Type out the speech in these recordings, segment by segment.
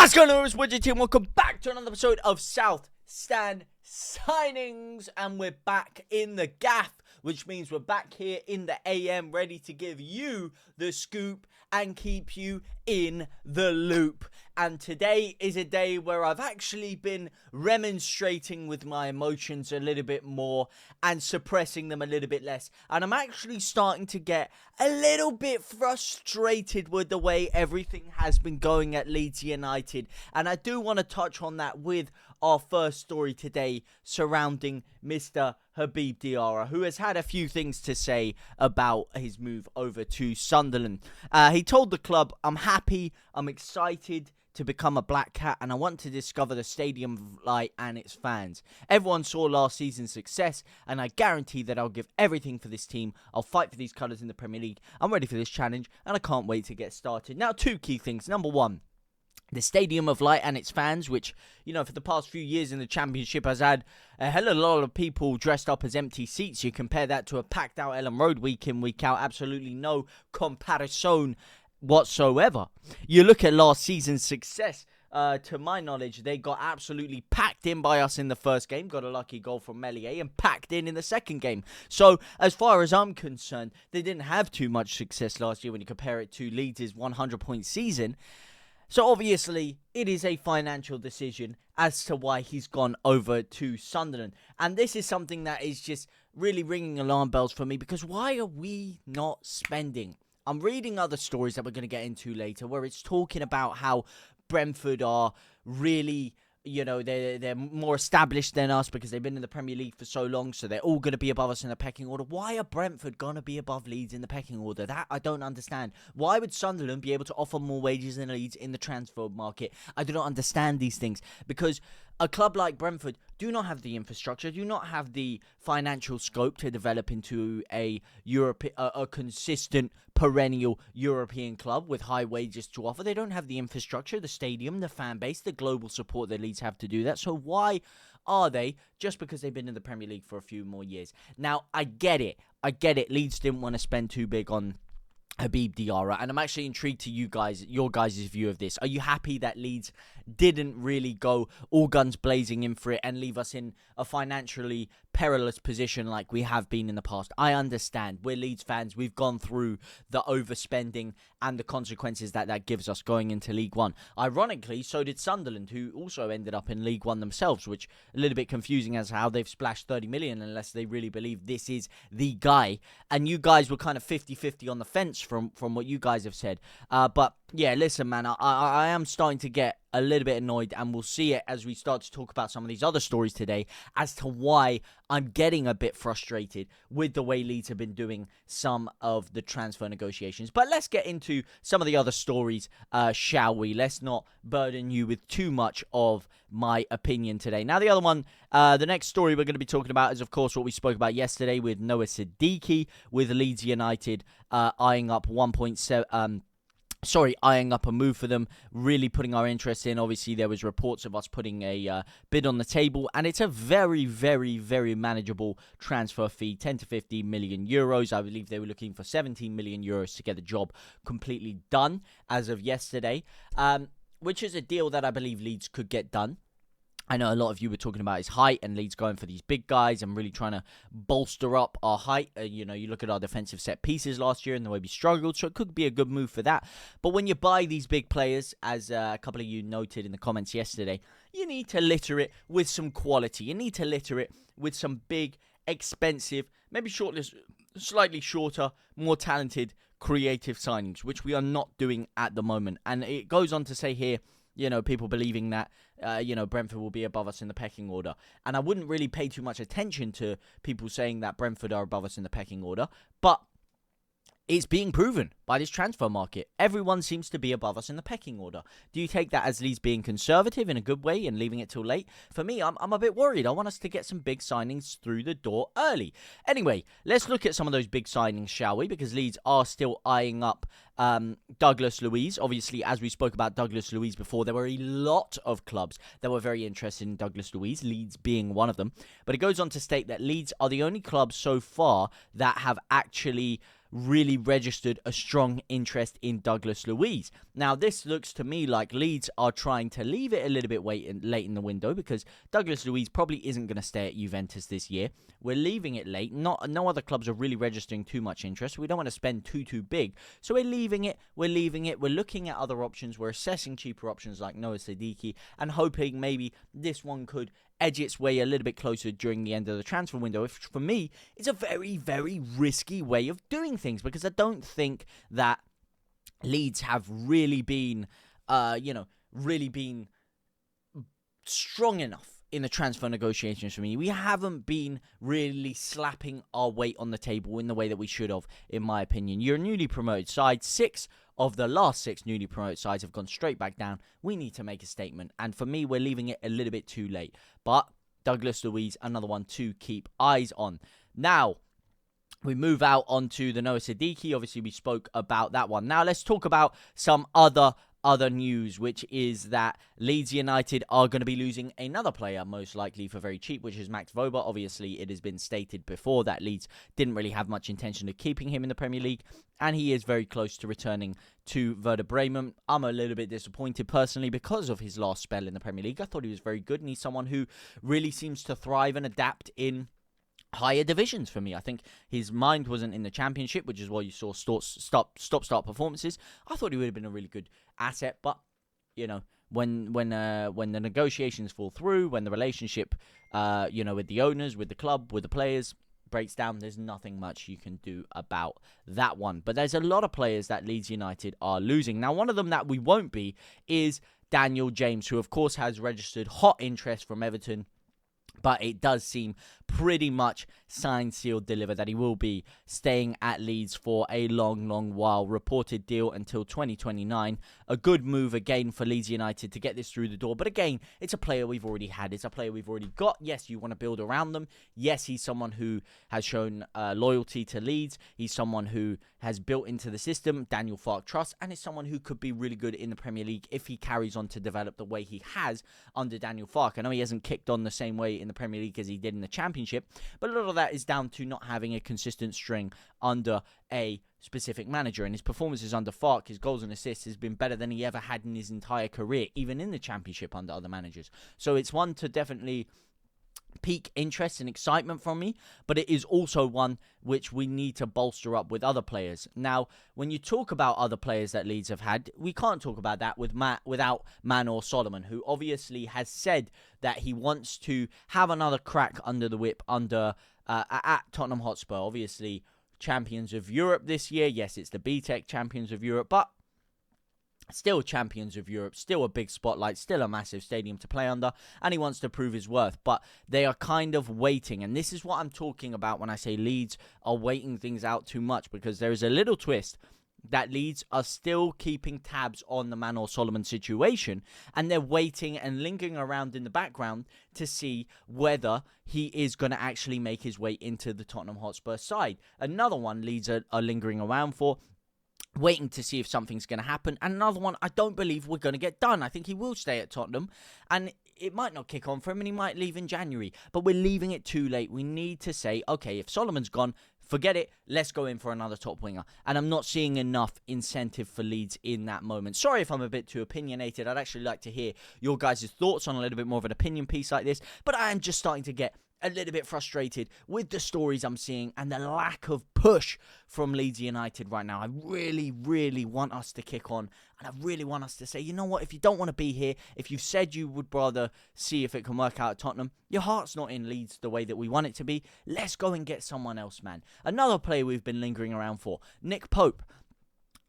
What's going on, JTLive? Welcome back to another episode of South Stand Signings, and we're back in the gaff, which means we're back here in the AM, ready to give you the scoop and keep you in the loop. And today is a day where I've actually been remonstrating with my emotions a little bit more and suppressing them a little bit less. And I'm actually starting to get a little bit frustrated with the way everything has been going at Leeds United. And I do want to touch on that with our first story today surrounding Mr. Habib Diara, who has had a few things to say about his move over to Sunderland. He told the club, "I'm happy, I'm excited to become a Black Cat, and I want to discover the Stadium of Light and its fans. Everyone saw last season's success, and I guarantee that I'll give everything for this team. I'll fight for these colours in the Premier League. I'm ready for this challenge, and I can't wait to get started." Now, two key things. Number one, the Stadium of Light and its fans, which, you know, for the past few years in the Championship has had a hell of a lot of people dressed up as empty seats. You compare that to a packed out Ellen Road week in, week out, absolutely no comparison whatsoever. You look at last season's success, to my knowledge, they got absolutely packed in by us in the first game, got a lucky goal from Melier, and packed in the second game. So, as far as I'm concerned, they didn't have too much success last year when you compare it to Leeds' 100-point season. So obviously, it is a financial decision as to why he's gone over to Sunderland. And this is something that is just really ringing alarm bells for me, because why are we not spending? I'm reading other stories that we're going to get into later where it's talking about how Brentford are really, you know, they're more established than us because they've been in the Premier League for so long, so they're all going to be above us in the pecking order. Why are Brentford going to be above Leeds in the pecking order? That I don't understand. Why would Sunderland be able to offer more wages than Leeds in the transfer market? I do not understand these things, because a club like Brentford do not have the infrastructure, do not have the financial scope to develop into a consistent, perennial European club with high wages to offer. They don't have the infrastructure, the stadium, the fan base, the global support that Leeds have to do that. So why are they? Just because they've been in the Premier League for a few more years. Now, I get it. Leeds didn't want to spend too big on Habib Diara, and I'm actually intrigued to your guys' view of this. Are you happy that Leeds didn't really go all guns blazing in for it and leave us in a financially perilous position like we have been in the past? I understand. We're Leeds fans. We've gone through the overspending and the consequences that gives us going into League One. Ironically, so did Sunderland, who also ended up in League One themselves, which a little bit confusing as to how they've splashed 30 million unless they really believe this is the guy. And you guys were kind of 50-50 on the fence from what you guys have said. But yeah, listen, man, I am starting to get a little bit annoyed, and we'll see it as we start to talk about some of these other stories today as to why I'm getting a bit frustrated with the way Leeds have been doing some of the transfer negotiations. But let's get into some of the other stories, shall we? Let's not burden you with too much of my opinion today. Now, the other one, the next story we're going to be talking about is, of course, what we spoke about yesterday with Noah Sadiki, with Leeds United eyeing up eyeing up a move for them, really putting our interest in. Obviously, there was reports of us putting a bid on the table, and it's a very, very, very manageable transfer fee, 10 to 15 million euros. I believe they were looking for 17 million euros to get the job completely done as of yesterday, which is a deal that I believe Leeds could get done. I know a lot of you were talking about his height and Leeds going for these big guys and really trying to bolster up our height. You look at our defensive set pieces last year and the way we struggled, so it could be a good move for that. But when you buy these big players, as a couple of you noted in the comments yesterday, you need to litter it with some quality. You need to litter it with some big, expensive, maybe slightly shorter, more talented, creative signings, which we are not doing at the moment. And it goes on to say here, people believing that, Brentford will be above us in the pecking order. And I wouldn't really pay too much attention to people saying that Brentford are above us in the pecking order. But it's being proven by this transfer market. Everyone seems to be above us in the pecking order. Do you take that as Leeds being conservative in a good way and leaving it till late? For me, I'm a bit worried. I want us to get some big signings through the door early. Anyway, let's look at some of those big signings, shall we? Because Leeds are still eyeing up Douglas Luiz. Obviously, as we spoke about Douglas Luiz before, there were a lot of clubs that were very interested in Douglas Luiz, Leeds being one of them. But it goes on to state that Leeds are the only club so far that have actually really registered a strong interest in Douglas Luiz. Now, this looks to me like Leeds are trying to leave it a little bit late in the window, because Douglas Luiz probably isn't going to stay at Juventus this year. We're leaving it late. No other clubs are really registering too much interest. We don't want to spend too big. So we're leaving it. We're looking at other options. We're assessing cheaper options like Noah Sadiki and hoping maybe this one could edge its way a little bit closer during the end of the transfer window. Which, for me, is a very, very risky way of doing things, because I don't think that Leeds have really been, strong enough in the transfer negotiations for me. We haven't been really slapping our weight on the table in the way that we should have, in my opinion. You're a newly promoted side. 6 of the last 6 newly promoted sides have gone straight back down. We need to make a statement. And for me, we're leaving it a little bit too late. But Douglas Luiz, another one to keep eyes on. Now, we move out onto the Noah Sadiki. Obviously, we spoke about that one. Now, let's talk about some other news, which is that Leeds United are going to be losing another player, most likely for very cheap, which is Max Voga. Obviously, it has been stated before that Leeds didn't really have much intention of keeping him in the Premier League, and he is very close to returning to Werder Bremen. I'm a little bit disappointed personally because of his last spell in the Premier League. I thought he was very good, and he's someone who really seems to thrive and adapt in higher divisions for me. I think his mind wasn't in the Championship, which is why you saw stop-start performances. I thought he would have been a really good asset, but when the negotiations fall through, when the relationship with the owners, with the club, with the players breaks down, there's nothing much you can do about that one. But there's a lot of players that Leeds United are losing. Now, one of them that we won't be is Daniel James, who of course has registered hot interest from Everton. But it does seem pretty much signed, sealed, delivered that he will be staying at Leeds for a long while. Reported deal until 2029. A good move again for Leeds United to get this through the door. But again, it's a player we've already had. It's a player we've already got. Yes, you want to build around them. Yes, he's someone who has shown loyalty to Leeds. He's someone who has built into the system Daniel Farke trusts, and is someone who could be really good in the Premier League if he carries on to develop the way he has under Daniel Farke. I know he hasn't kicked on the same way in the Premier League as he did in the Championship, but a lot of that is down to not having a consistent string under a specific manager. And his performances under Farke, his goals and assists, has been better than he ever had in his entire career, even in the Championship under other managers. So it's one to definitely pique interest and excitement from me, but it is also one which we need to bolster up with other players. Now, when you talk about other players that Leeds have had, we can't talk about that without Manor Solomon, who obviously has said that he wants to have another crack under the whip at Tottenham Hotspur. Obviously, champions of Europe this year. Yes, it's the BTEC champions of Europe, but still champions of Europe, still a big spotlight, still a massive stadium to play under, and he wants to prove his worth. But they are kind of waiting, and this is what I'm talking about when I say Leeds are waiting things out too much, because there is a little twist that Leeds are still keeping tabs on the Manor Solomon situation, and they're waiting and lingering around in the background to see whether he is going to actually make his way into the Tottenham Hotspur side. Another one Leeds are lingering around for, waiting to see if something's going to happen. And another one, I don't believe we're going to get done. I think he will stay at Tottenham, and it might not kick on for him, and he might leave in January. But we're leaving it too late. We need to say, okay, if Solomon's gone, forget it. Let's go in for another top winger. And I'm not seeing enough incentive for Leeds in that moment. Sorry if I'm a bit too opinionated. I'd actually like to hear your guys' thoughts on a little bit more of an opinion piece like this. But I am just starting to get a little bit frustrated with the stories I'm seeing and the lack of push from Leeds United right now. I really want us to kick on, and I really want us to say, you know what, if you don't want to be here, if you've said you would rather see if it can work out at Tottenham, your heart's not in Leeds the way that we want it to be, let's go and get someone else, man. Another player we've been lingering around for, Nick Pope.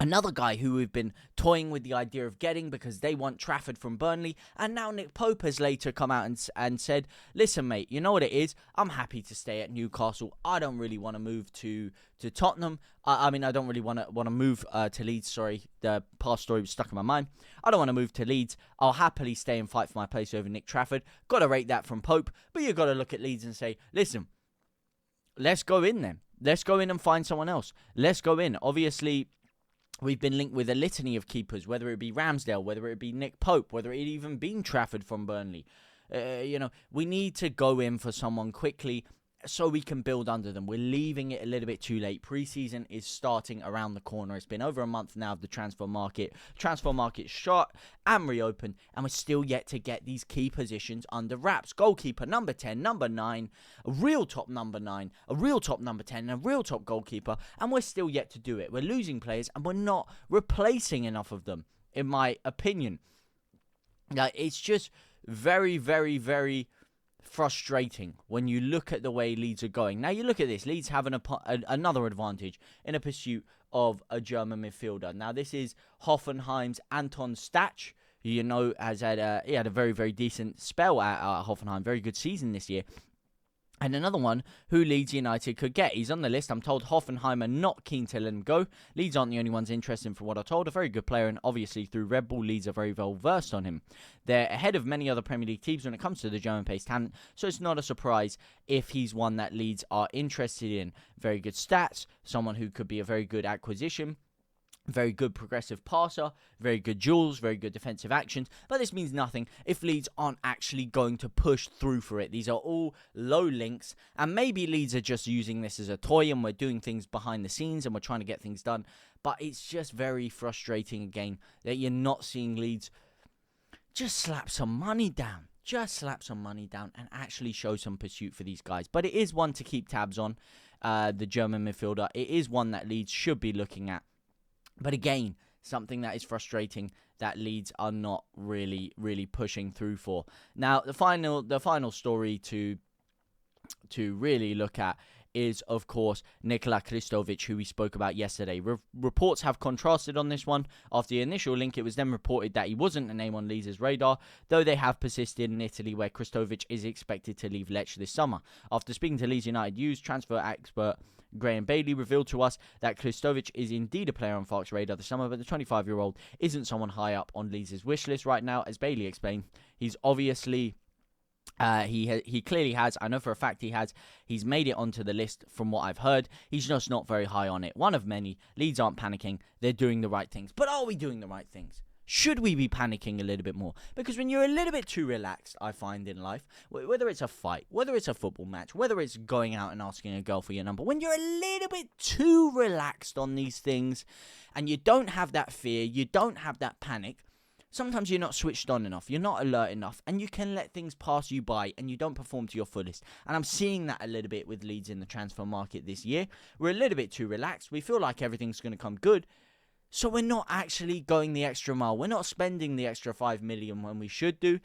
Another guy who we've been toying with the idea of getting because they want Trafford from Burnley. And now Nick Pope has later come out and said, listen, mate, you know what it is? I'm happy to stay at Newcastle. I don't really want to move to Tottenham. I don't really want to move to Leeds. Sorry, the past story was stuck in my mind. I don't want to move to Leeds. I'll happily stay and fight for my place over Nick Trafford. Got to rate that from Pope. But you've got to look at Leeds and say, listen, let's go in then. Let's go in and find someone else. Let's go in. Obviously, we've been linked with a litany of keepers, whether it be Ramsdale, whether it be Nick Pope, whether it even been Trafford from Burnley. We need to go in for someone quickly so we can build under them. We're leaving it a little bit too late. Preseason is starting around the corner. It's been over a month now of the transfer market. Transfer market shut and reopened, and we're still yet to get these key positions under wraps. Goalkeeper, number 10, number 9, a real top number 9, a real top number 10, and a real top goalkeeper, and we're still yet to do it. We're losing players, and we're not replacing enough of them, in my opinion. It's just very, very, very frustrating when you look at the way Leeds are going. Now, you look at this. Leeds have another advantage in a pursuit of a German midfielder. Now, this is Hoffenheim's Anton Stach, who he had a very, very decent spell at Hoffenheim. Very good season this year. And another one who Leeds United could get. He's on the list. I'm told Hoffenheim are not keen to let him go. Leeds aren't the only ones interested from what I'm told. A very good player, and obviously through Red Bull, Leeds are very well versed on him. They're ahead of many other Premier League teams when it comes to the German-based talent, so it's not a surprise if he's one that Leeds are interested in. Very good stats, someone who could be a very good acquisition. Very good progressive passer, very good duels, very good defensive actions. But this means nothing if Leeds aren't actually going to push through for it. These are all low links, and maybe Leeds are just using this as a toy and we're doing things behind the scenes and we're trying to get things done. But it's just very frustrating again that you're not seeing Leeds just slap some money down. Just slap some money down and actually show some pursuit for these guys. But it is one to keep tabs on, the German midfielder. It is one that Leeds should be looking at. But again, something that is frustrating that Leeds are not really pushing through for. Now, the final story to really look at is, of course, Nicola Krstovic, who we spoke about yesterday. Reports have contrasted on this one. After the initial link, it was then reported that he wasn't a name on Leeds' radar, though they have persisted in Italy, where Krstovic is expected to leave Lecce this summer. After speaking to Leeds United News, transfer expert Graham Bailey revealed to us that Krstovic is indeed a player on Falk's radar this summer, but the 25-year-old isn't someone high up on Leeds' wish list right now. As Bailey explained, he's obviously... he clearly has. I know for a fact he has. He's made it onto the list from what I've heard. He's just not very high on it. One of many. Leeds aren't panicking. They're doing the right things. But are we doing the right things? Should we be panicking a little bit more? Because when you're a little bit too relaxed, I find in life, whether it's a fight, whether it's a football match, whether it's going out and asking a girl for your number, when you're a little bit too relaxed on these things and you don't have that fear, you don't have that panic, sometimes you're not switched on enough, you're not alert enough, and you can let things pass you by and you don't perform to your fullest. And I'm seeing that a little bit with Leeds in the transfer market this year. We're a little bit too relaxed. We feel like everything's going to come good. So we're not actually going the extra mile. We're not spending the extra 5 million when we should do.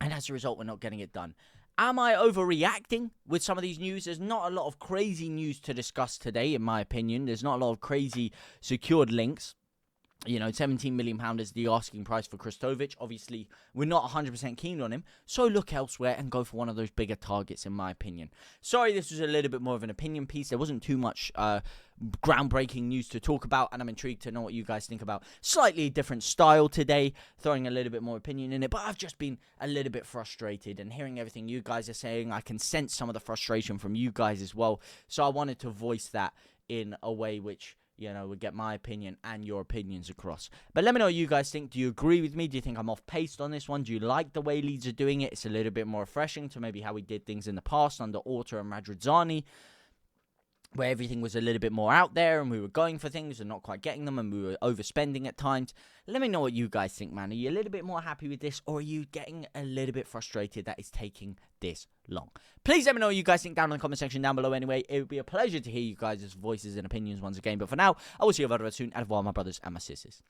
And as a result, we're not getting it done. Am I overreacting with some of these news? There's not a lot of crazy news to discuss today, in my opinion. There's not a lot of crazy secured links. You know, £17 million is the asking price for Krstovic. Obviously, we're not 100% keen on him. So look elsewhere and go for one of those bigger targets, in my opinion. Sorry, this was a little bit more of an opinion piece. There wasn't too much groundbreaking news to talk about, and I'm intrigued to know what you guys think about. Slightly different style today, throwing a little bit more opinion in it. But I've just been a little bit frustrated, and hearing everything you guys are saying, I can sense some of the frustration from you guys as well. So I wanted to voice that in a way which, you know, would get my opinion and your opinions across. But let me know what you guys think. Do you agree with me? Do you think I'm off-paced on this one? Do you like the way Leeds are doing it? It's a little bit more refreshing to maybe how we did things in the past under Orta and Radrizzani, where everything was a little bit more out there and we were going for things and not quite getting them and we were overspending at times. Let me know what you guys think, man. Are you a little bit more happy with this, or are you getting a little bit frustrated that it's taking this long? Please let me know what you guys think down in the comment section down below anyway. It would be a pleasure to hear you guys' voices and opinions once again. But for now, I will see you very soon. Au revoir, my brothers and my sisters.